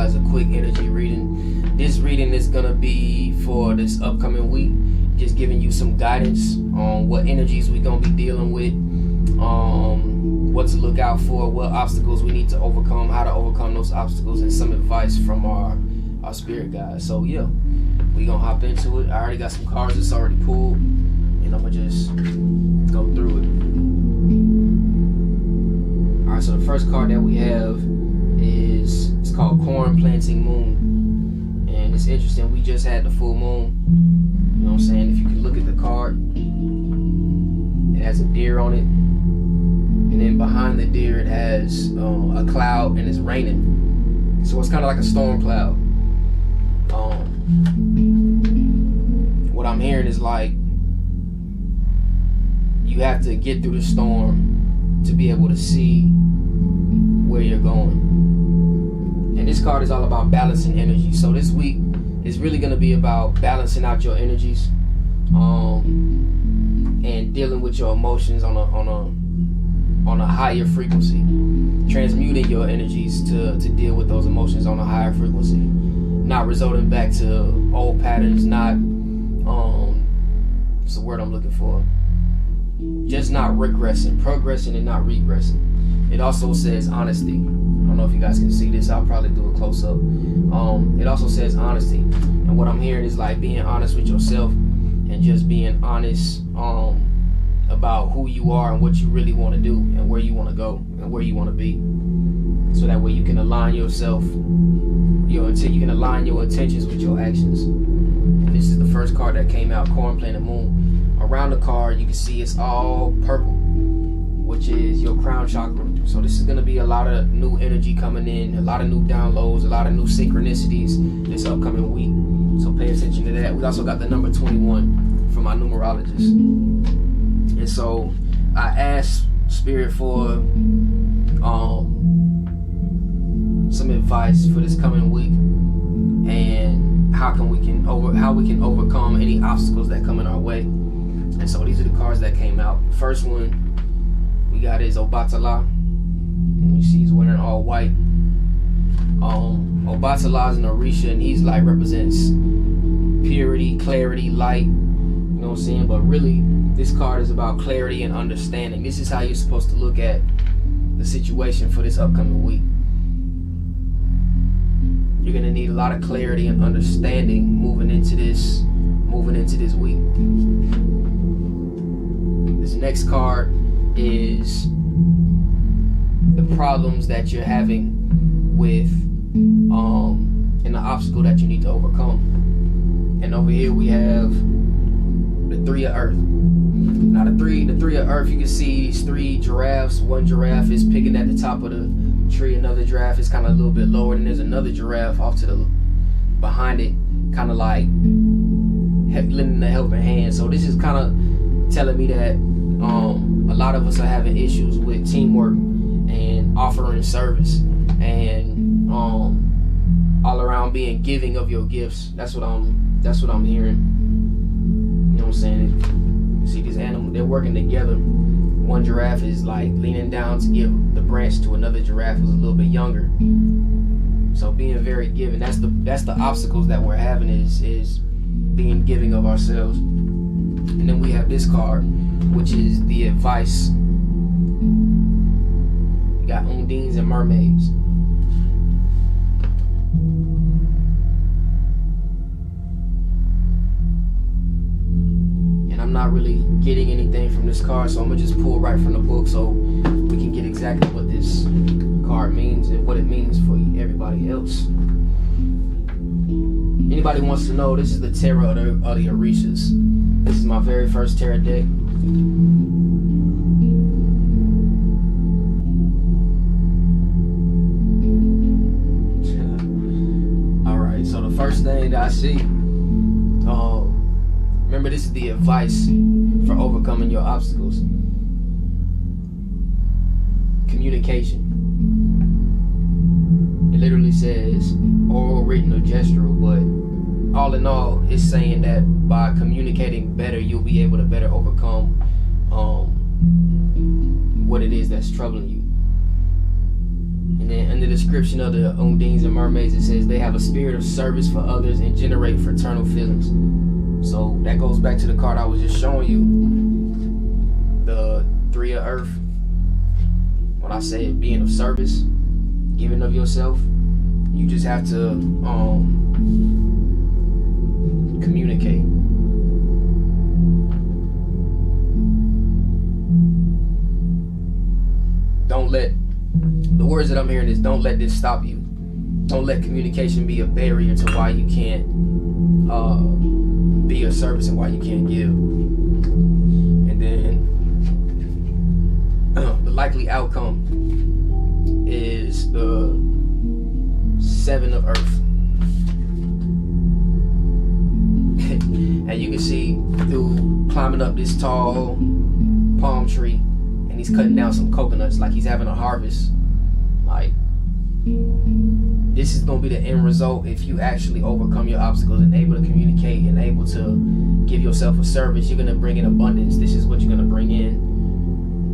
guys a quick energy reading. This reading is gonna be for this upcoming week, just giving you some guidance on what energies we're gonna be dealing with, what to look out for, what obstacles we need to overcome, how to overcome those obstacles, and some advice from our spirit guides. So yeah, we gonna hop into it. I already got some cards that's already pulled, and I'm gonna just go through it. Alright, so the first card that we have is, it's called Corn Planting Moon. And it's interesting, we just had the full moon. You know what I'm saying? If you can look at the card, it has a deer on it. And then behind the deer it has a cloud, and it's raining. So it's kind of like a storm cloud. What I'm hearing is like, you have to get through the storm to be able to see where you're going. And this card is all about balancing energy. So this week is really going to be about balancing out your energies, and dealing with your emotions on a higher frequency, transmuting your energies to deal with those emotions on a higher frequency, not resorting back to old patterns, not what's the word I'm looking for, just not regressing, progressing and not regressing. It also says honesty. I don't know if you guys can see this, I'll probably do a close-up. It also says honesty, and what I'm hearing is like being honest with yourself, and just being honest about who you are and what you really want to do, and where you want to go and where you want to be, so that way you can align yourself, you can align your intentions with your actions. And this is the first card that came out, Corn Planted Moon. Around the card you can see it's all purple, which is your crown chakra. So this is going to be a lot of new energy coming in, a lot of new downloads, a lot of new synchronicities this upcoming week. So pay attention to that. We also got the number 21 from my numerologist. And so I asked Spirit for some advice for this coming week, and how we can overcome any obstacles that come in our way. And so these are the cards that came out. The first one we got is Obatala, and you see he's wearing all white. Obatala is an orisha, and he's like represents purity, clarity, light. You know what I'm saying? But really, this card is about clarity and understanding. This is how you're supposed to look at the situation for this upcoming week. You're gonna need a lot of clarity and understanding moving into this week. This next card is the problems that you're having with and the obstacle that you need to overcome. And over here we have the Three of Earth. Now the three of Earth, you can see these three giraffes. One giraffe is picking at the top of the tree, another giraffe is kind of a little bit lower, and there's another giraffe off to the behind it, kind of like lending a helping hand. So this is kind of telling me that a lot of us are having issues with teamwork and offering service, and all around being giving of your gifts. That's what I'm hearing. You know what I'm saying? You see these animals, they're working together. One giraffe is like leaning down to give the branch to another giraffe who's a little bit younger. So being very giving, that's the obstacles that we're having, is being giving of ourselves. And then we have this card, which is the advice. We got undines and mermaids. And I'm not really getting anything from this card, so I'm gonna just pull right from the book so we can get exactly what this card means and what it means for everybody else. Anybody wants to know, this is the tarot of the orishas. This is my very first tarot deck. Alright, so the first thing that I see, remember, this is the advice for overcoming your obstacles. Communication. It literally says oral, written, or gestural, but all in all, it's saying that by communicating better, you'll be able to better overcome what it is that's troubling you. And then in the description of the Undines and mermaids, it says they have a spirit of service for others and generate fraternal feelings. So that goes back to the card I was just showing you, the Three of Earth. When I say being of service, giving of yourself, you just have to communicate. Don't let, the words that I'm hearing is, don't let this stop you. Don't let communication be a barrier to why you can't be of service and why you can't give. And then the likely outcome is the Seven of Earth. And you can see through climbing up this tall palm tree, and he's cutting down some coconuts like he's having a harvest. Like, this is going to be the end result if you actually overcome your obstacles and able to communicate and able to give yourself a service. You're going to bring in abundance. This is what you're going to bring in.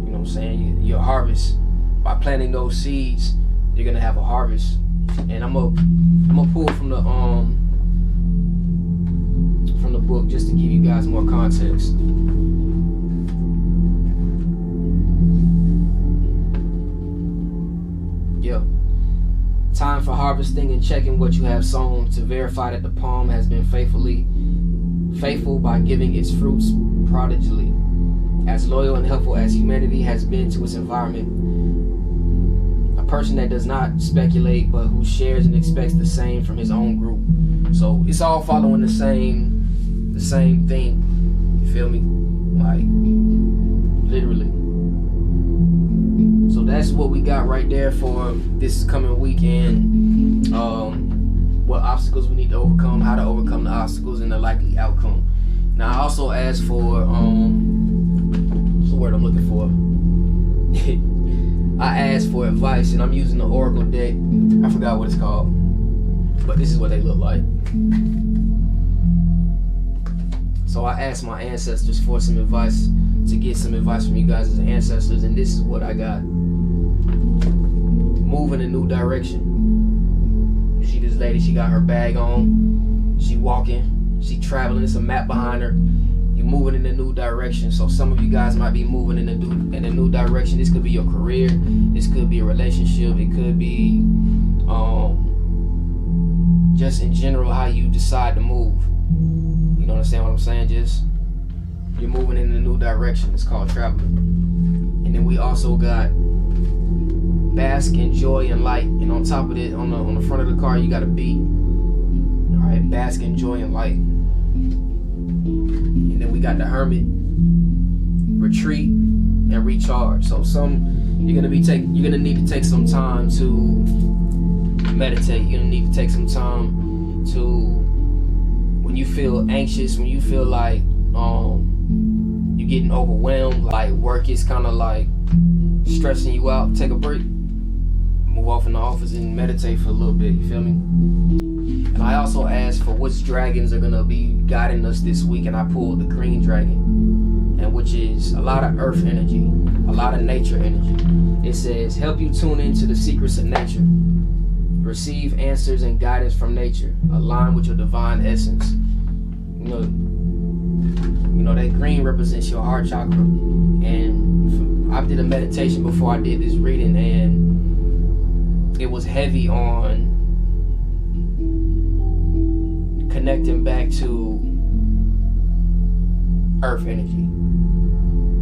You know what I'm saying? Your harvest. By planting those seeds, you're going to have a harvest. And I'm gonna pull from the book just to give you guys more context. Yeah. Time for harvesting and checking what you have sown to verify that the palm has been faithful by giving its fruits prodigally. As loyal and helpful as humanity has been to its environment, a person that does not speculate but who shares and expects the same from his own group. So it's all following the same thing. You feel me? Like, literally. So that's what we got right there for this coming weekend. What obstacles we need to overcome, how to overcome the obstacles, and the likely outcome. Now I also asked for what's the word I'm looking for? I asked for advice, and I'm using the Oracle deck. I forgot what it's called, but this is what they look like. So I asked my ancestors for some advice, to get some advice from you guys as ancestors, and this is what I got. Move in a new direction. You see this lady, she got her bag on, she walking, she traveling, there's a map behind her. You're moving in a new direction. So some of you guys might be moving in a new direction. This could be your career, this could be a relationship, it could be just in general how you decide to move. You understand what I'm saying? Just, you're moving in a new direction. It's called traveling. And then we also got bask in joy and light. And on top of it, on the front of the car, you got a B. All right, bask in joy and light. And then we got the hermit, retreat and recharge. So you're gonna need to take some time to meditate. You're gonna need to take some time to, when you feel anxious, when you feel like you're getting overwhelmed, like work is kind of like stressing you out, take a break, move off in the office and meditate for a little bit. You feel me? And I also asked for which dragons are gonna be guiding us this week, and I pulled the green dragon, and which is a lot of earth energy, a lot of nature energy. It says, help you tune into the secrets of nature. Receive answers and guidance from nature. Align with your divine essence. You know that green represents your heart chakra. And I did a meditation before I did this reading, and it was heavy on connecting back to earth energy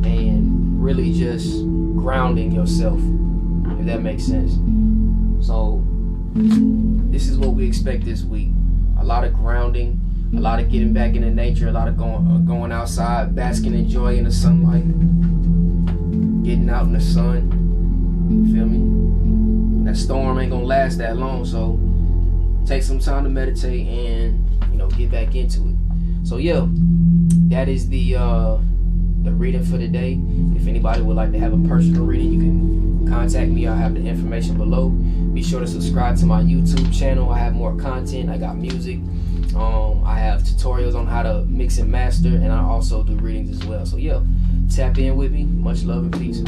and really just grounding yourself, if that makes sense. So this is what we expect this week. A lot of grounding, a lot of getting back into nature, a lot of going outside, basking in joy in the sunlight, getting out in the sun. You feel me? That storm ain't gonna last that long, so take some time to meditate and get back into it. So yeah, that is the reading for today. If anybody would like to have a personal reading, you can contact me. I'll have the information below. Be sure to subscribe to my YouTube channel. I have more content. I got music. I have tutorials on how to mix and master, and I also do readings as well. So yeah, tap in with me. Much love and peace.